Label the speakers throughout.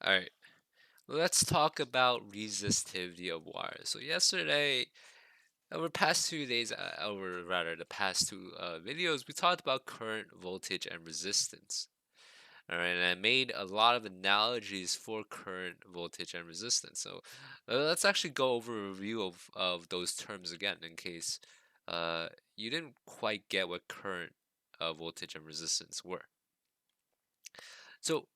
Speaker 1: All right, let's talk about resistivity of wires. So yesterday, over the past 2 days, or rather the past two videos, we talked about current, voltage, and resistance. All right, and I made a lot of analogies for current, voltage, and resistance. So let's actually go over a review of those terms again in case uh, you didn't quite get what current, voltage, and resistance were. So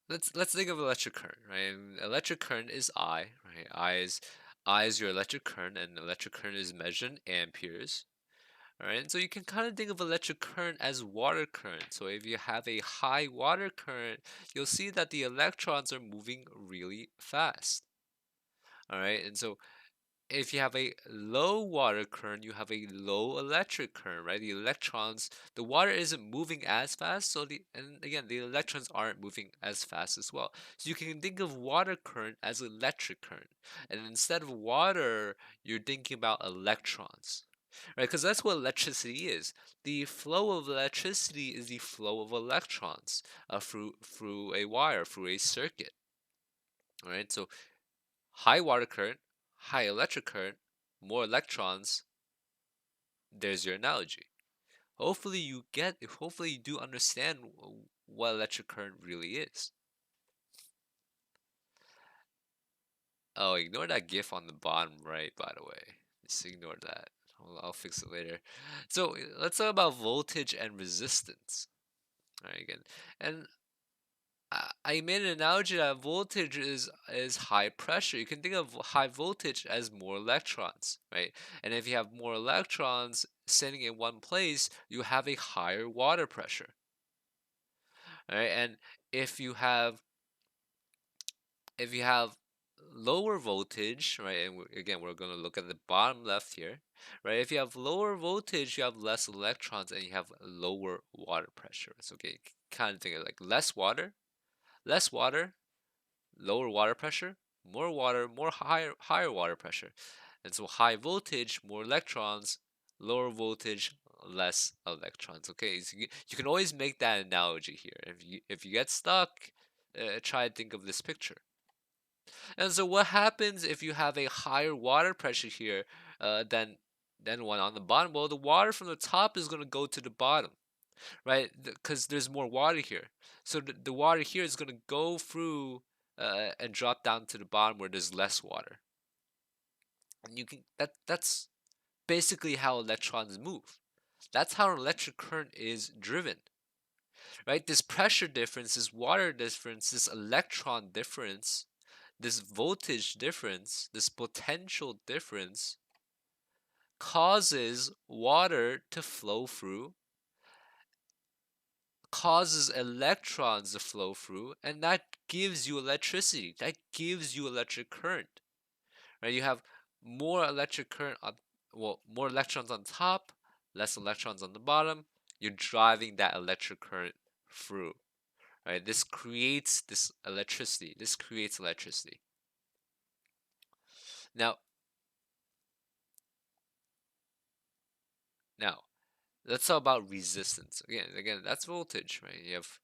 Speaker 1: let's think of electric current, right? And electric current is I, right? I is your electric current, and electric current is measured in amperes. All right, and so you can kind of think of electric current as water current. So if you have a high water current, you'll see that the electrons are moving really fast. All right, and so if you have a low water current, you have a low electric current, right? The water isn't moving as fast, and again, the electrons aren't moving as fast as well. So you can think of water current as electric current, and instead of water, you're thinking about electrons, right? Because that's what electricity is. The flow of electricity is the flow of electrons through a wire, through a circuit, all right? So high water current, high electric current, more electrons. There's your analogy. Hopefully you do understand what electric current really is. Oh, ignore that GIF on the bottom right, by the way. Just ignore that. I'll fix it later. So let's talk about voltage and resistance. All right, again, and I made an analogy that voltage is high pressure. You can think of high voltage as more electrons, right? And if you have more electrons sitting in one place, you have a higher water pressure, right? And if you have if you have lower voltage, right? And again, we're going to look at the bottom left here, right? If you have lower voltage, you have less electrons and you have lower water pressure. It's okay. Kind of think of like less water, lower water pressure, more water, more higher water pressure. And so high voltage, more electrons, lower voltage, less electrons. Okay, so you can always make that analogy here. If you get stuck, try to think of this picture. And so what happens if you have a higher water pressure here than one on the bottom? Well, the water from the top is going to go to the bottom, right? Because there's more water here. So the water here is going to go through and drop down to the bottom where there's less water. And that's basically how electrons move. That's how an electric current is driven, right? This pressure difference, this water difference, this electron difference, this voltage difference, this potential difference causes water to flow through, causes electrons to flow through, and that gives you electricity. That gives you electric current. Right? You have more electric current more electrons on top, less electrons on the bottom. You're driving that electric current through. Right? This creates this electricity. This creates electricity. Now, now let's talk about resistance. Again, that's voltage, right? You have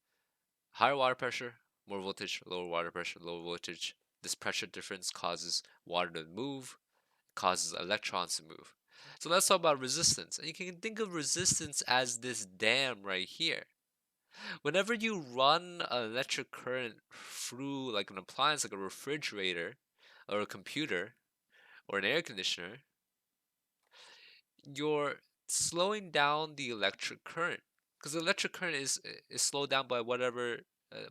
Speaker 1: higher water pressure, more voltage, lower water pressure, lower voltage. This pressure difference causes water to move, causes electrons to move. So let's talk about resistance. And you can think of resistance as this dam right here. Whenever you run an electric current through like an appliance like a refrigerator or a computer or an air conditioner, you're slowing down the electric current because the electric current is slowed down by whatever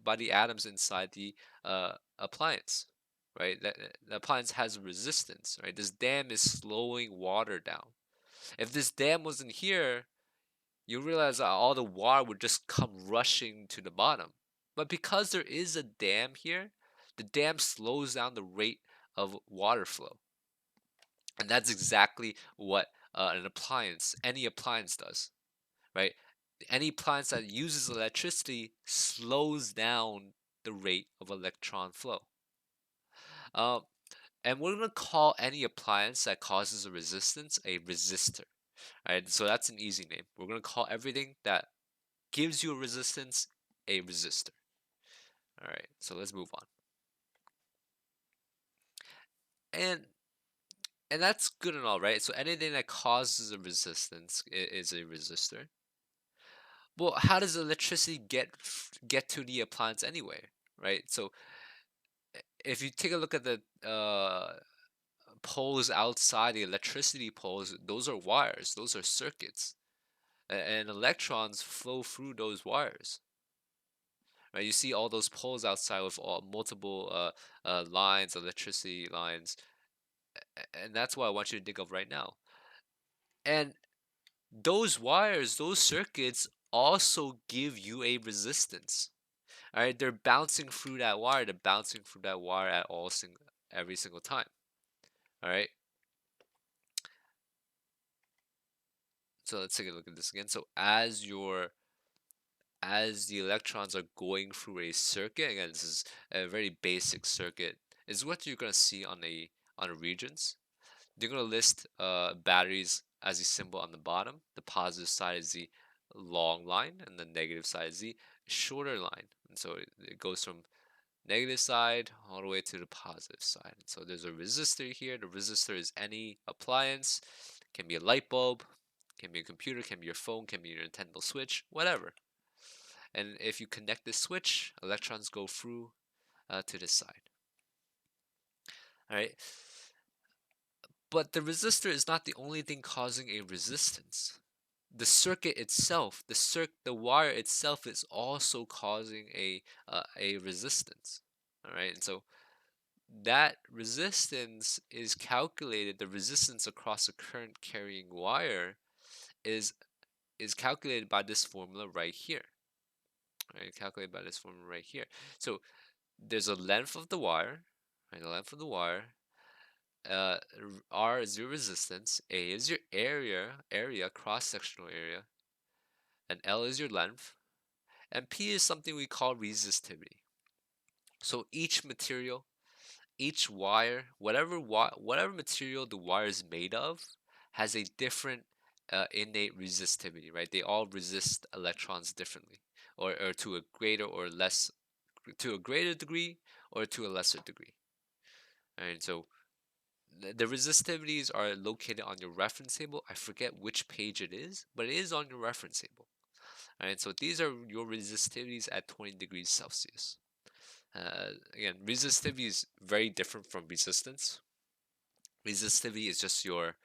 Speaker 1: by the atoms inside the appliance, right? The appliance has resistance, right? This dam is slowing water down. If this dam wasn't here, you realize that all the water would just come rushing to the bottom. But because there is a dam here, the dam slows down the rate of water flow. And that's exactly what any appliance does, right? Any appliance that uses electricity slows down the rate of electron flow. Um, and we're going to call any appliance that causes a resistance a resistor, right? So that's an easy name. We're going to call everything that gives you a resistance a resistor. All right, so let's move on. And and that's good and all, right? So anything that causes a resistance is a resistor. Well, how does electricity get to the appliance anyway, right? So if you take a look at the poles outside, the electricity poles, those are wires, those are circuits, and electrons flow through those wires. Right, you see all those poles outside with all multiple lines, electricity lines, and that's what I want you to think of right now. And those wires, those circuits also give you a resistance. All right, they're bouncing through that wire. They're bouncing through that wire at every single time. All right. So let's take a look at this again. So as the electrons are going through a circuit, again, this is a very basic circuit. Is what you're gonna see on a regents. They're gonna list batteries as a symbol on the bottom. The positive side is the long line, and the negative side is the shorter line. And so it goes from negative side all the way to the positive side. And so there's a resistor here. The resistor is any appliance, can be a light bulb, can be a computer, can be your phone, can be your Nintendo Switch, whatever. And if you connect this switch, electrons go through to this side. All right. But the resistor is not the only thing causing a resistance. The circuit itself, the wire itself is also causing a resistance. All right. And so that resistance is calculated, the resistance across a current carrying wire is calculated by this formula right here. Right, calculated by this formula right here. So there's a length of the wire, right? The length of the wire. R is your resistance, A is your area, cross-sectional area, and L is your length, and P is something we call resistivity. So each material, each wire, whatever material the wire is made of, has a different innate resistivity, right? They all resist electrons differently, or to a greater or less, to a greater degree or to a lesser degree. And so the resistivities are located on your reference table. I forget which page it is, but it is on your reference table. And so these are your resistivities at 20 degrees Celsius. Again, resistivity is very different from resistance. Resistivity is just your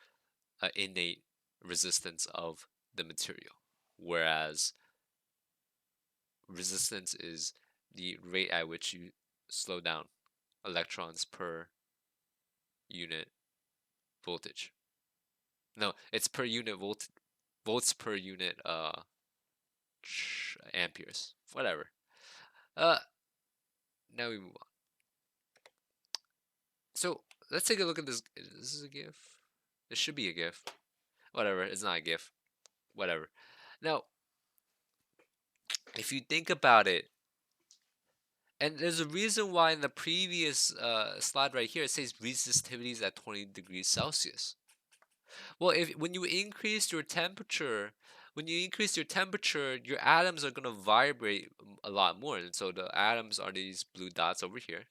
Speaker 1: innate resistance of the material, whereas resistance is the rate at which you slow down electrons per unit voltage. No, it's per unit volts per unit amperes. Whatever. Uh, now we move on. So let's take a look at this. Is this a GIF? This should be a GIF. Whatever. It's not a GIF. Whatever. Now, if you think about it, and there's a reason why in the previous slide right here it says resistivities at 20 degrees Celsius. Well, if when you increase your temperature, your atoms are gonna vibrate a lot more. And so the atoms are these blue dots over here.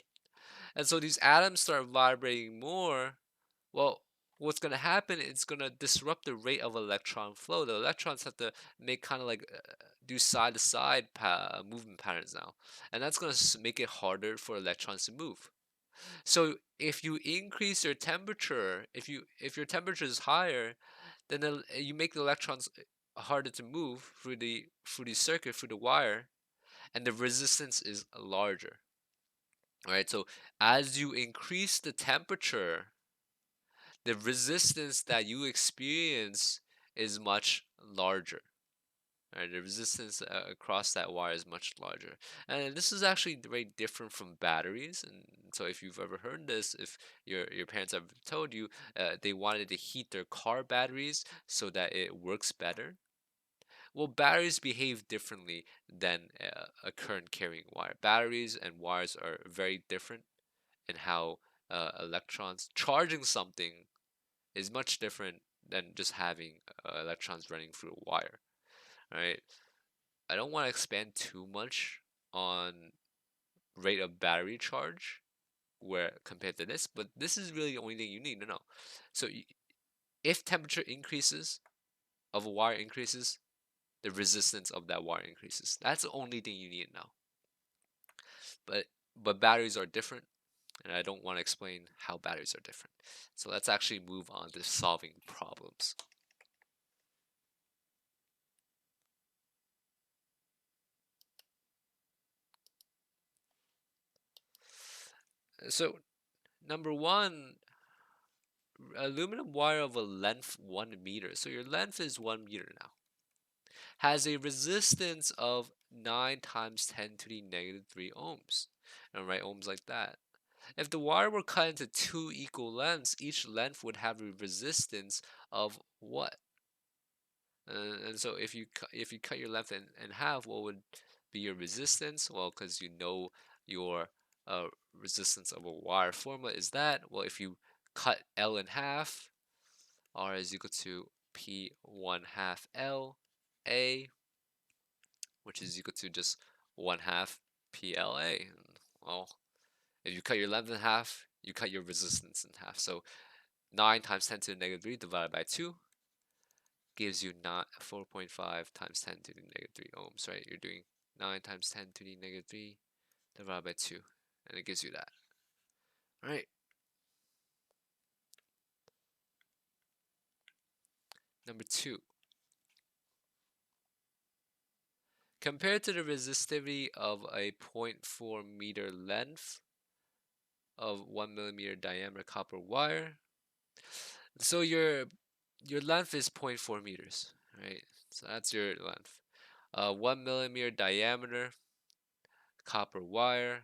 Speaker 1: And so these atoms start vibrating more. Well, what's gonna happen? It's gonna disrupt the rate of electron flow. The electrons have to make kind of like do side to side movement patterns now, and that's gonna make it harder for electrons to move. So if you increase your temperature, if your temperature is higher, then you make the electrons harder to move through the circuit, through the wire, and the resistance is larger. All right, so as you increase the temperature, the resistance that you experience is much larger. Right, the resistance across that wire is much larger, and this is actually very different from batteries. And so, if you've ever heard this, if your parents have told you they wanted to heat their car batteries so that it works better, well, batteries behave differently than a current carrying wire. Batteries and wires are very different in how electrons charging something is much different than just having electrons running through a wire. Right? I don't want to expand too much on rate of battery charge, where compared to this, but this is really the only thing you need to know. So if temperature increases of a wire increases, the resistance of that wire increases. That's the only thing you need to know. But batteries are different, and I don't want to explain how batteries are different. So let's actually move on to solving problems. So number one, aluminum wire of a length 1 meter. So your length is 1 meter now. Has a resistance of 9 times 10 to the negative 3 ohms. And write ohms like that. If the wire were cut into two equal lengths, each length would have a resistance of what? And so if you cut your length in half, what would be your resistance? Well, because you know your resistance of a wire formula is that. Well, if you cut L in half, R is equal to P 1 half L A, which is equal to just 1 half PLA. Well, if you cut your length in half, you cut your resistance in half. So 9 times 10 to the negative 3 divided by 2 gives you not 4.5 times 10 to the negative 3 ohms, right? You're doing 9 times 10 to the negative 3 divided by 2, and it gives you that. All right. Number 2. Compared to the resistivity of a 0.4 meter length of 1 millimeter diameter copper wire. So your length is 0.4 meters, right? So that's your length. 1 millimeter diameter copper wire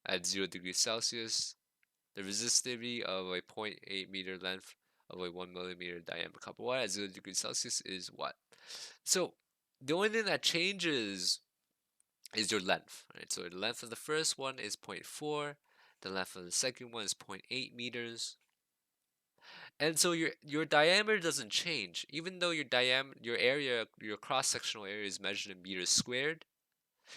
Speaker 1: at 0 degrees Celsius. The resistivity of a 0.8 meter length of a 1 millimeter diameter copper wire at 0 degrees Celsius is what? So the only thing that changes is your length, right? So the length of the first one is 0.4, the length of the second one is 0.8 meters. And so your diameter doesn't change, even though your area, your cross-sectional area is measured in meters squared.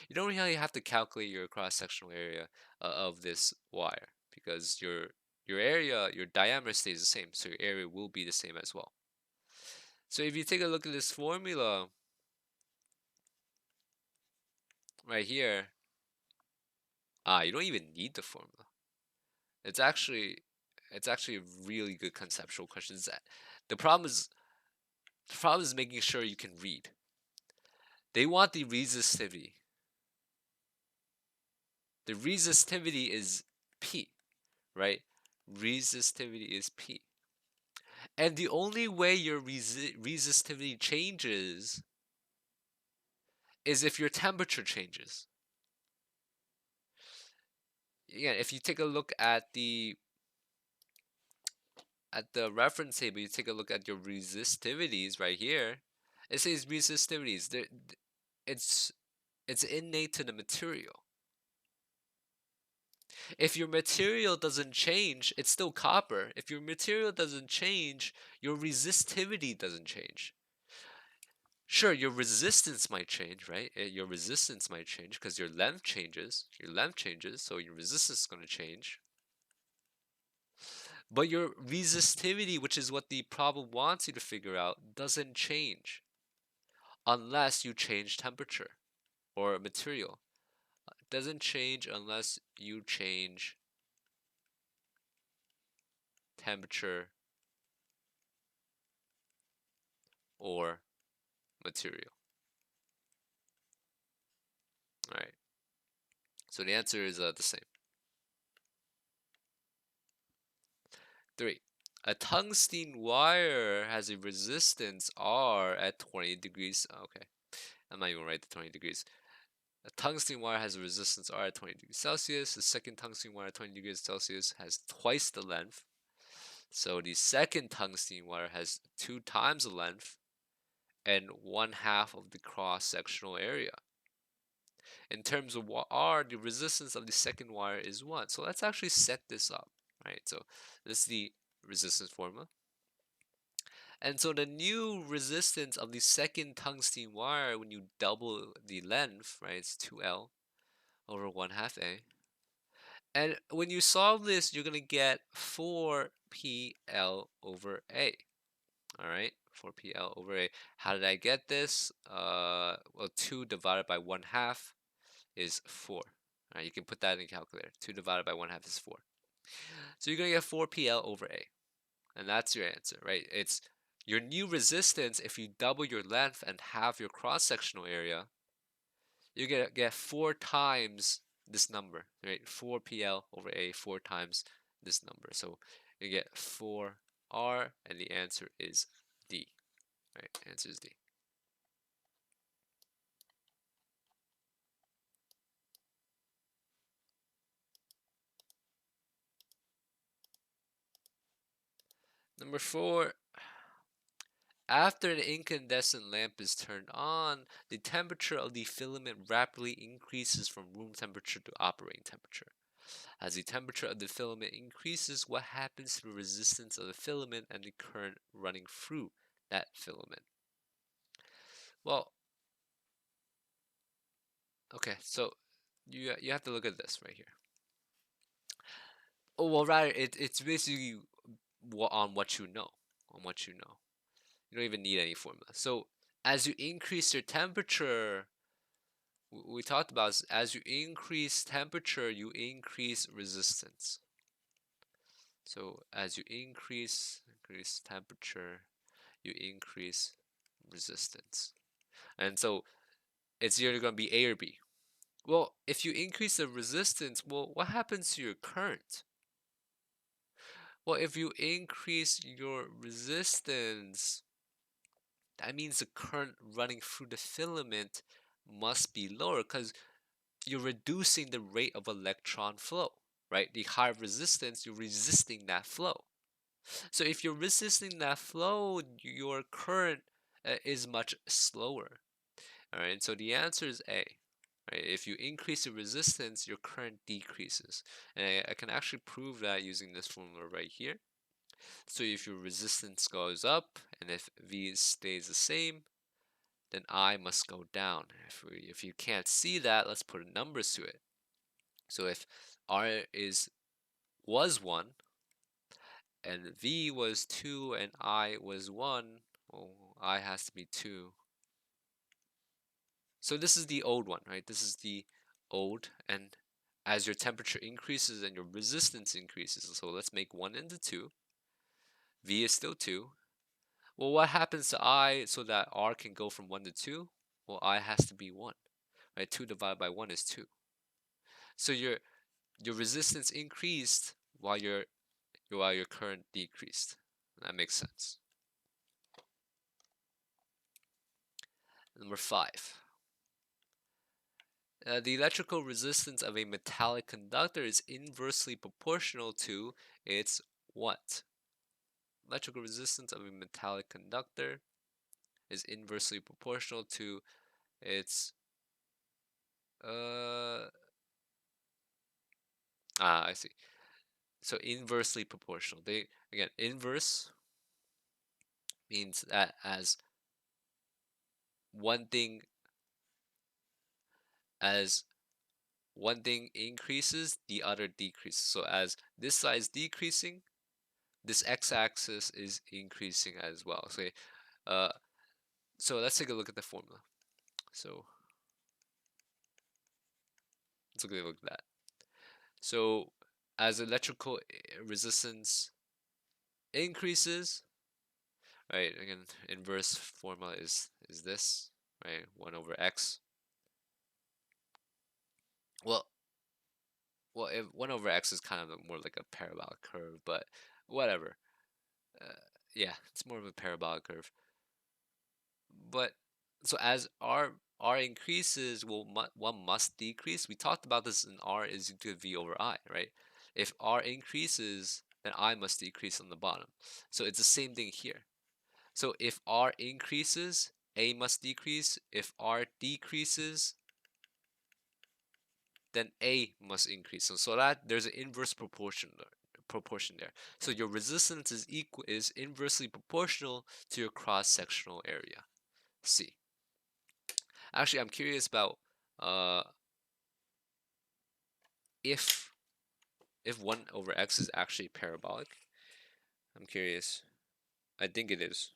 Speaker 1: You don't really have to calculate your cross-sectional area of this wire because your area, your diameter stays the same, so your area will be the same as well. So if you take a look at this formula right here, you don't even need the formula. It's actually a really good conceptual question. The problem is the problem is making sure you can read. They want the resistivity. The resistivity is P, right? Resistivity is P. And the only way your resistivity changes is if your temperature changes. Again, if you take a look at the reference table, you take a look at your resistivities right here. It says resistivities. It's it's innate to the material. If your material doesn't change, it's still copper. If your material doesn't change, your resistivity doesn't change. Sure, your resistance might change, right? Your resistance might change because your length changes. Your length changes, so your resistance is going to change. But your resistivity, which is what the problem wants you to figure out, doesn't change unless you change temperature or material. It doesn't change unless you change temperature or material. All right. So the answer is the same. 3. A tungsten wire has a resistance R at 20 degrees. Okay, I'm not even right to 20 degrees. A tungsten wire has a resistance R at 20 degrees Celsius. The second tungsten wire at 20 degrees Celsius has twice the length. So the second tungsten wire has 2 times the length and 1/2 of the cross-sectional area. In terms of what R, the resistance of the second wire is 1. So let's actually set this up, right? So this is the resistance formula. And so the new resistance of the second tungsten wire, when you double the length, right, it's 2L over 1/2 A. And when you solve this, you're going to get 4PL over A. All right, 4PL over A. How did I get this? Well, 2 divided by 1/2 is 4. All right, you can put that in a calculator. 2 divided by 1/2 is 4. So you're going to get 4PL over A. And that's your answer, right? It's your new resistance. If you double your length and halve your cross-sectional area, you're going to get 4 times this number, right? 4PL over A, 4 times this number. So you get 4R, and the answer is D, right? Answer is D. Number 4, after an incandescent lamp is turned on, the temperature of the filament rapidly increases from room temperature to operating temperature. As the temperature of the filament increases, what happens to the resistance of the filament and the current running through that filament? Well, okay, so you have to look at this right here. Oh, well, rather, it's basically on what you know, on what you know. You don't even need any formula. So as you increase your temperature, we talked about as you increase temperature, you increase resistance. So as you increase temperature, you increase resistance. And so it's either going to be A or B. Well, if you increase the resistance, well, what happens to your current? Well, if you increase your resistance, that means the current running through the filament must be lower because you're reducing the rate of electron flow, right? The higher resistance, you're resisting that flow. So if you're resisting that flow, your current is much slower. All right, so the answer is A. Right? If you increase the resistance, your current decreases. And I can actually prove that using this formula right here. So if your resistance goes up and if V stays the same, then I must go down. If you can't see that, let's put numbers to it. So if R was 1 and V was 2 and I was 1, well, I has to be 2. So this is the old one, right? This is the old, and as your temperature increases and your resistance increases, so let's make 1 into 2. V is still 2. Well, what happens to I so that R can go from 1 to 2? Well, I has to be 1, right? 2 divided by 1 is 2. So your resistance increased while your current decreased. That makes sense. Number 5. The electrical resistance of a metallic conductor is inversely proportional to its what? Electrical resistance of a metallic conductor is inversely proportional to its uh I see. So inversely proportional. They again inverse means that as one thing as one thing increases, the other decreases. So as this side is decreasing, this x-axis is increasing as well. Uh, so let's take a look at the formula. So let's look at that. So as electrical resistance increases, right? Again, inverse formula is this, right? 1 over x. Well, if 1 over x is kind of more like a parabolic curve, but whatever. Uh, yeah, it's more of a parabolic curve. But so as R increases, well, one must decrease. We talked about this in R is equal to V over I, right? If R increases, then I must decrease on the bottom. So it's the same thing here. So if R increases, A must decrease. If R decreases, then A must increase. So that there's an inverse proportion there. So your resistance is inversely proportional to your cross-sectional area. C. Actually, I'm curious about uh, if if 1 over x is actually parabolic? I'm curious. I think it is.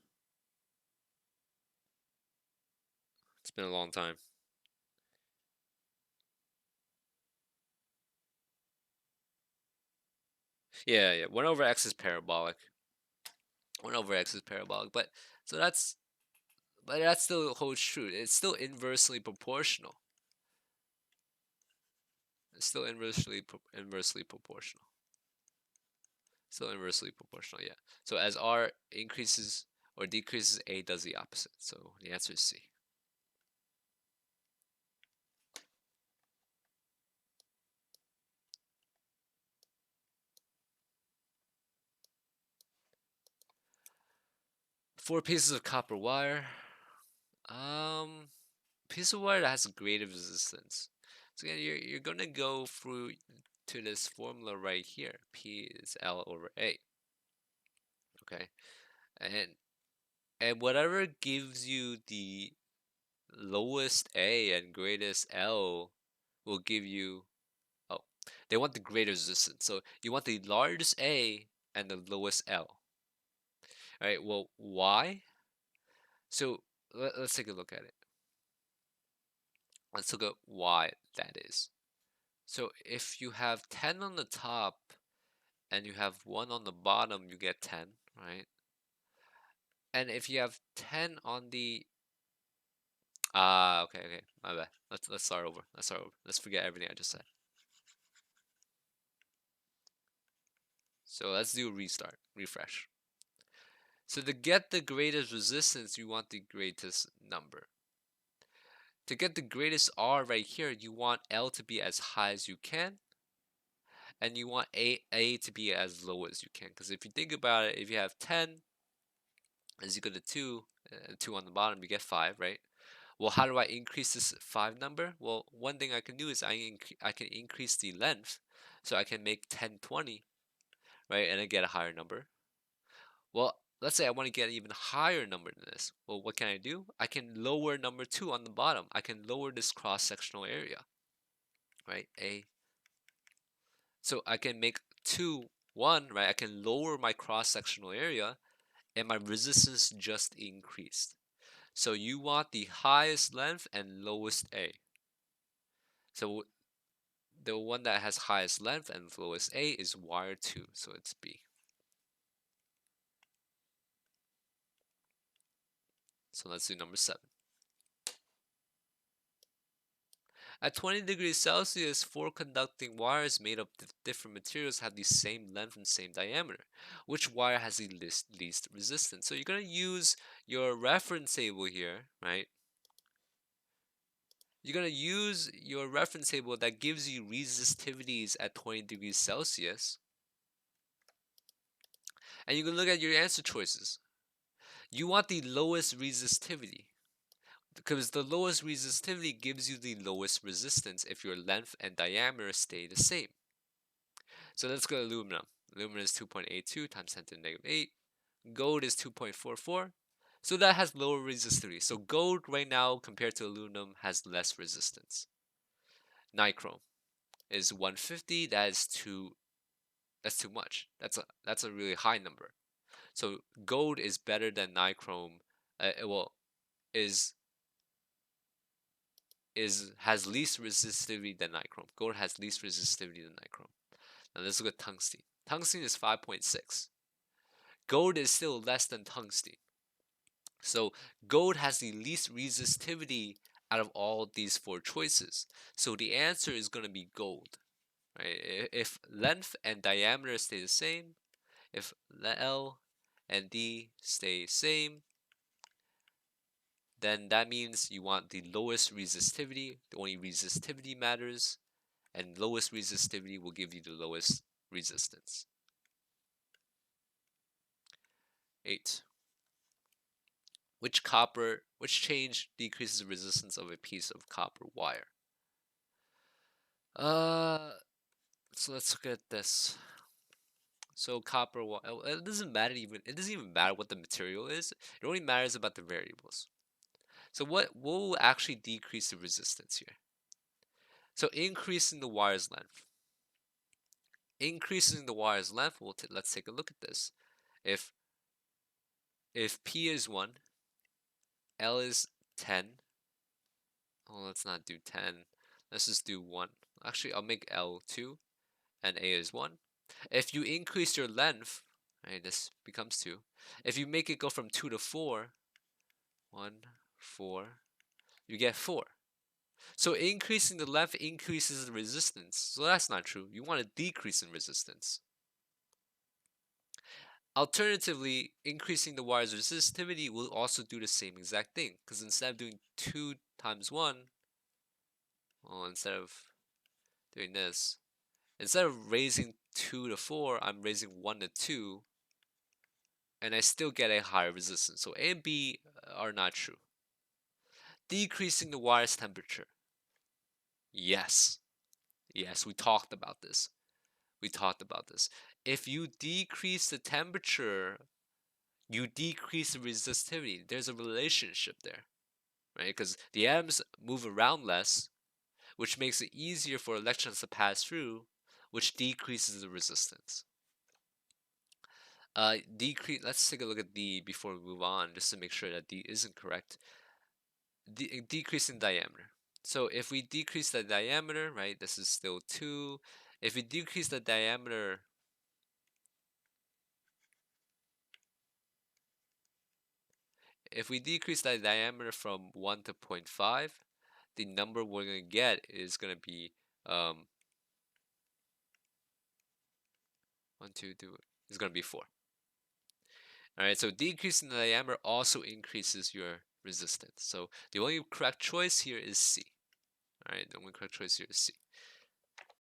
Speaker 1: It's been a long time. Yeah, yeah. 1 over x is parabolic. 1 over x is parabolic. So but that still holds true. It's still inversely proportional. It's still inversely proportional. Still inversely proportional, yeah. So as r increases or decreases, a does the opposite. So the answer is C. Four pieces of copper wire. Um, Piece of wire that has a greater resistance. So again, you're gonna go through to this formula right here. P is L over A. Okay, and whatever gives you the lowest A and greatest L will give you. Oh, they want the greatest resistance. So you want the largest A and the lowest L. All right. Well, why? So let's take a look at it. Let's look at why that is. So if you have 10 on the top and you have 1 on the bottom, you get 10, right? And if you have 10 on the okay, okay, my bad. Let's start over. Let's start over. Let's forget everything I just said. So let's do a restart, refresh. So to get the greatest resistance, you want the greatest number. To get the greatest R right here, you want L to be as high as you can, and you want A to be as low as you can. Because if you think about it, if you have 10 is equal to 2, 2 on the bottom, you get 5, right? Well, how do I increase this 5 number? Well, one thing I can do is I can increase the length, so I can make 10 20, right? And I get a higher number. Well, let's say I want to get an even higher number than this. Well, what can I do? I can lower number 2 on the bottom. I can lower this cross-sectional area, right? So I can make 2 1, right? I can lower my cross-sectional area, and my resistance just increased. So you want the highest length and lowest A. So the one that has highest length and lowest A is wire 2, so it's B. So let's do number 7. At 20 degrees Celsius, four conducting wires made of different materials have the same length and same diameter. Which wire has the least resistance? So you're going to use your reference table here, right? You're going to use your reference table that gives you resistivities at 20 degrees Celsius. And you can look at your answer choices. You want the lowest resistivity because the lowest resistivity gives you the lowest resistance if your length and diameter stay the same. So let's go to aluminum. Aluminum is 2.82 times 10 to the negative 8. Gold is 2.44. So that has lower resistivity. So gold right now compared to aluminum has less resistance. Nichrome is 150. That's too much. That's a really high number. So gold is better than nichrome. Well, is has least resistivity than nichrome. Gold has least resistivity than nichrome. Now let's look at tungsten. Tungsten is 5.6. Gold is still less than tungsten. So gold has the least resistivity out of all these four choices. So the answer is going to be gold. Right? If length and diameter stay the same, if L and D stay same, then that means you want the lowest resistivity. The only resistivity matters, and lowest resistivity will give you the lowest resistance. 8. Which change decreases the resistance of a piece of copper wire? Uh, so let's look at this. So copper wire, it doesn't even matter what the material is. It only matters about the variables. So what will actually decrease the resistance here? So increasing the wire's length. Increasing the wire's length, let's take a look at this. If if P is 1, L is 10. Oh, let's not do 10. Let's just do 1. Actually, I'll make L 2 and A is 1. If you increase your length, right, this becomes 2. If you make it go from 2 to 4, 1, 4, you get 4. So increasing the length increases the resistance. So that's not true. You want to decrease in resistance. Alternatively, increasing the wire's resistivity will also do the same exact thing. Because instead of doing 2 times 1, well, instead of doing this, instead of raising 2 to 4, I'm raising 1 to 2, and I still get a higher resistance. So A and B are not true. Decreasing the wire's temperature. Yes. Yes, we talked about this. We talked about this. If you decrease the temperature, you decrease the resistivity. There's a relationship there, right? Because the atoms move around less, which makes it easier for electrons to pass through, which decreases the resistance. Decrease. Let's take a look at D before we move on, just to make sure that D isn't correct. Decrease in diameter. So if we decrease the diameter, right, this is still 2. If we decrease the diameter, if we decrease the diameter from 1 to 0.5, the number we're going to get is going to be 1, 2, 2, is going to be 4. All right, so decreasing the diameter also increases your resistance. So the only correct choice here is C. All right, the only correct choice here is C.